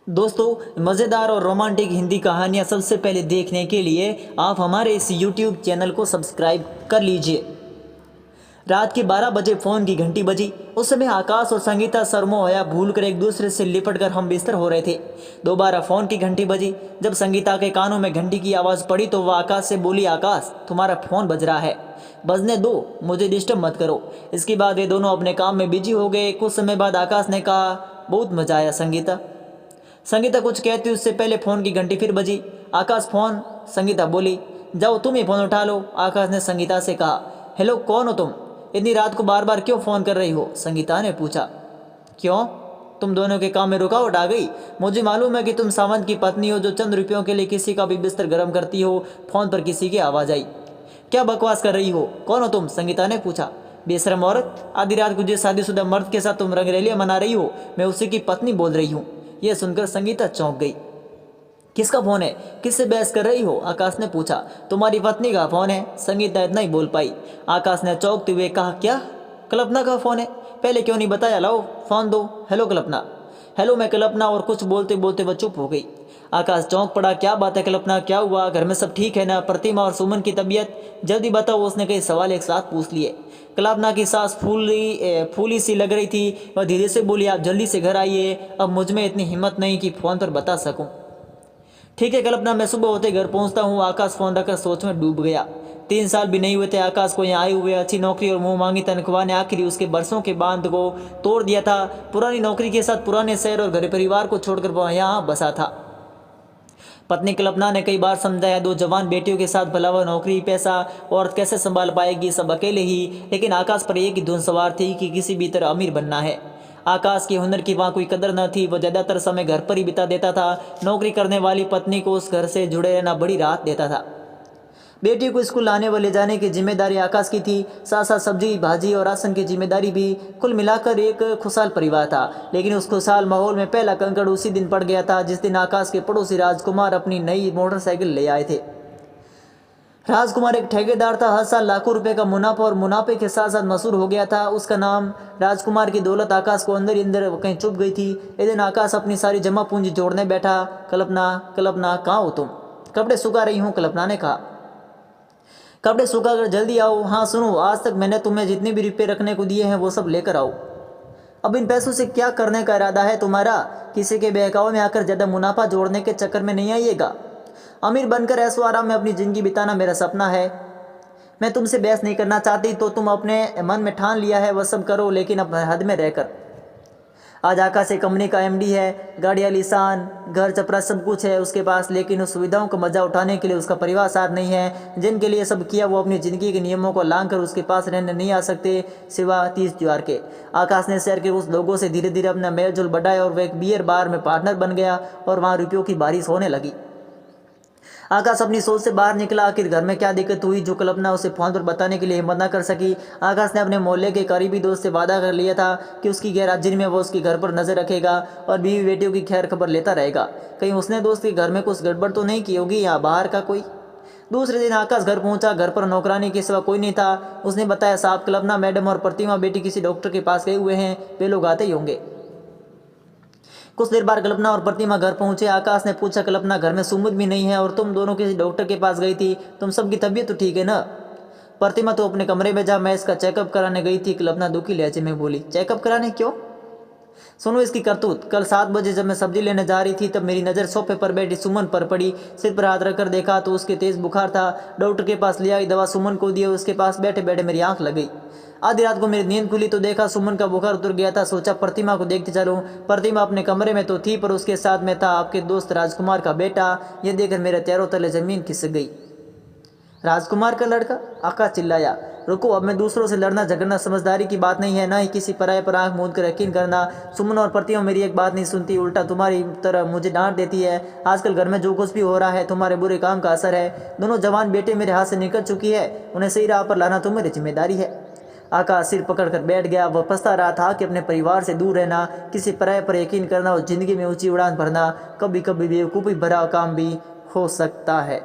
दोस्तों, मज़ेदार और रोमांटिक हिंदी कहानियाँ सबसे पहले देखने के लिए आप हमारे इस YouTube चैनल को सब्सक्राइब कर लीजिए। रात के 12 बजे फ़ोन की घंटी बजी। उस समय आकाश और संगीता सरमोया भूलकर एक दूसरे से लिपटकर हम बिस्तर हो रहे थे। दोबारा फ़ोन की घंटी बजी। जब संगीता के कानों में घंटी की आवाज़ पड़ी तो वह आकाश से बोली, आकाश तुम्हारा फ़ोन बज रहा है, बजने दो, मुझे डिस्टर्ब मत करो। इसके बाद वे दोनों अपने काम में बिजी हो गए। कुछ समय बाद आकाश ने कहा, बहुत मज़ा आया संगीता। संगीता कुछ कहती उससे पहले फ़ोन की घंटी फिर बजी। आकाश फ़ोन। संगीता बोली, जाओ तुम ही फ़ोन उठा लो। आकाश ने संगीता से कहा, हेलो कौन हो तुम, इतनी रात को बार बार क्यों फ़ोन कर रही हो? संगीता ने पूछा। क्यों, तुम दोनों के काम में रुकावट आ गई? मुझे मालूम है कि तुम सावंत की पत्नी हो जो चंद रुपयों के लिए किसी का भी बिस्तर गर्म करती हो। फ़ोन पर किसी की आवाज़ आई। क्या बकवास कर रही हो, कौन हो तुम? संगीता ने पूछा। बेशरम औरत, आधी रात को जिस शादीशुदा मर्द के साथ तुम रंगरेलियां मना रही हो, मैं उसी की पत्नी बोल रही हूँ। यह सुनकर संगीता चौंक गई। किसका फ़ोन है, किससे बहस कर रही हो? आकाश ने पूछा। तुम्हारी पत्नी का फ़ोन है, संगीता इतना ही बोल पाई। आकाश ने चौंकते हुए कहा, क्या कल्पना का फ़ोन है? पहले क्यों नहीं बताया? लाओ फ़ोन दो। हेलो कल्पना। हेलो मैं कल्पना। और कुछ बोलते बोलते वह चुप हो गई। आकाश चौंक पड़ा। क्या बात है कल्पना, क्या हुआ? घर में सब ठीक है ना? प्रतिमा और सुमन की तबीयत जल्दी बताओ। उसने कई सवाल एक साथ पूछ लिए। कल्पना की सांस फूली सी लग रही थी। वह धीरे से बोली, आप जल्दी से घर आइए, अब मुझ में इतनी हिम्मत नहीं कि फ़ोन पर बता सकूं। ठीक है कल्पना, मैं सुबह होते घर पहुंचता हूँ। आकाश फ़ोन रखकर सोच में डूब गया। 3 साल भी नहीं हुए थे आकाश को यहाँ आए हुए। अच्छी नौकरी और मुंह मांगी तनख्वाह ने आखिर उसके बरसों के बांध को तोड़ दिया था। पुरानी नौकरी के साथ पुराने शहर और घर परिवार को छोड़कर वह यहाँ बसा था। पत्नी कल्पना ने कई बार समझाया, 2 जवान बेटियों के साथ भला वह नौकरी, पैसा और कैसे संभाल पाएगी, सब अकेले ही। लेकिन आकाश पर एक ही धुन सवार थी कि किसी भी तरह अमीर बनना है। आकाश के हुनर की वहाँ कोई कदर न थी। वह ज़्यादातर समय घर पर ही बिता देता था। नौकरी करने वाली पत्नी को उस घर से जुड़े रहना बड़ी राहत देता था। बेटी को स्कूल लाने व ले जाने की जिम्मेदारी आकाश की थी, साथ साथ सब्जी भाजी और राशन की जिम्मेदारी भी। कुल मिलाकर एक खुशहाल परिवार था। लेकिन उस खुशहाल माहौल में पहला कंकड़ उसी दिन पड़ गया था जिस दिन आकाश के पड़ोसी राजकुमार अपनी नई मोटरसाइकिल ले आए थे। राजकुमार एक ठेकेदार था। हर साल लाखों रुपए का मुनाफा और मुनाफे के साथ साथ मशहूर हो गया था। उसका नाम। राजकुमार की दौलत आकाश को अंदर ही अंदर कहीं चुप गई थी। एक दिन आकाश अपनी सारी जमा पूंजी जोड़ने बैठा। कल्पना, कल्पना कहाँ हो तुम? कपड़े सुखा रही हूँ, कल्पना ने कहा। कपड़े सुखा कर जल्दी आओ। हाँ सुनो, आज तक मैंने तुम्हें जितने भी रुपये रखने को दिए हैं वो सब लेकर आओ। अब इन पैसों से क्या करने का इरादा है तुम्हारा? किसी के बहकावे में आकर ज़्यादा मुनाफा जोड़ने के चक्कर में नहीं आइएगा। अमीर बनकर ऐशो आराम में अपनी ज़िंदगी बिताना मेरा सपना है। मैं तुमसे बहस नहीं करना चाहती, तो तुम अपने मन में ठान लिया है वह सब करो, लेकिन अपने हद में रहकर। आज आकाश एक कंपनी का एमडी है, गाड़ी आलीशान, घर चपरा सब कुछ है उसके पास, लेकिन उस सुविधाओं का मजा उठाने के लिए उसका परिवार साथ नहीं है। जिनके लिए सब किया वो अपनी ज़िंदगी के नियमों को लांघकर उसके पास रहने नहीं आ सकते, सिवा 30 त्योहार के। आकाश ने शहर के उस लोगों से धीरे धीरे अपना मेलजोल बढ़ाया और वह एक बियर बार में पार्टनर बन गया और वहाँ रुपयों की बारिश होने लगी। आकाश अपनी सोच से बाहर निकला। आखिर घर में क्या दिक्कत हुई जो कल्पना उसे फोन पर बताने के लिए हिम्मत न कर सकी। आकाश ने अपने मोहल्ले के करीबी दोस्त से वादा कर लिया था कि उसकी गैर हाजिरी में वो उसके घर पर नजर रखेगा और बीवी बेटियों की खैर खबर लेता रहेगा। कहीं उसने दोस्त के घर में कुछ गड़बड़ तो नहीं की होगी या बाहर का कोई। दूसरे दिन आकाश घर पहुंचा। घर पर नौकरानी के सिवा कोई नहीं था। उसने बताया, साहब कल्पना मैडम और प्रतिमा बेटी किसी डॉक्टर के पास गए हुए हैं, वे लोग आते ही होंगे। कुछ देर बाद कल्पना और प्रतिमा घर पहुंचे। आकाश ने पूछा, कल्पना घर में सुमित भी नहीं है और तुम दोनों किसी डॉक्टर के पास गई थी, तुम सबकी तबीयत तो ठीक है ना? प्रतिमा तो अपने कमरे में जा, मैं इसका चेकअप कराने गई थी, कल्पना दुखी लहजे में बोली। चेकअप कराने क्यों? सुनो इसकी करतूत। कल 7 बजे जब मैं सब्जी लेने जा रही थी तब मेरी नज़र सोफे पर बैठी सुमन पर पड़ी। सिर पर हाथ रखकर देखा तो उसके तेज बुखार था। डॉक्टर के पास ले आई, दवा सुमन को दी। उसके पास बैठे बैठे मेरी आंख लग गई। आधी रात को मेरी नींद खुली तो देखा सुमन का बुखार उतर गया था। सोचा प्रतिमा को देखते चलूं। प्रतिमा अपने कमरे में तो थी पर उसके साथ में था आपके दोस्त राजकुमार का बेटा। यह देखकर मेरे पैरों तले जमीन खिसक गई। राजकुमार का लड़का? आकाश चिल्लाया। रुको, अब मैं दूसरों से लड़ना झगड़ना समझदारी की बात नहीं है, ना ही किसी पराये पर आंख मूंद कर यकीन करना। सुमन और प्रतिमा मेरी एक बात नहीं सुनती, उल्टा तुम्हारी तरह मुझे डांट देती है। आजकल घर में जो कुछ भी हो रहा है तुम्हारे बुरे काम का असर है। दोनों जवान बेटे मेरे हाथ से निकल चुकी है, उन्हें सही राह पर लाना तुम्हारी जिम्मेदारी है। आकाश सिर पकड़कर बैठ गया। वह पछता रहा था कि अपने परिवार से दूर रहना, किसी पराये पर यकीन करना और जिंदगी में ऊंची उड़ान भरना कभी कभी बेवकूफ़ी भरा काम भी हो सकता है।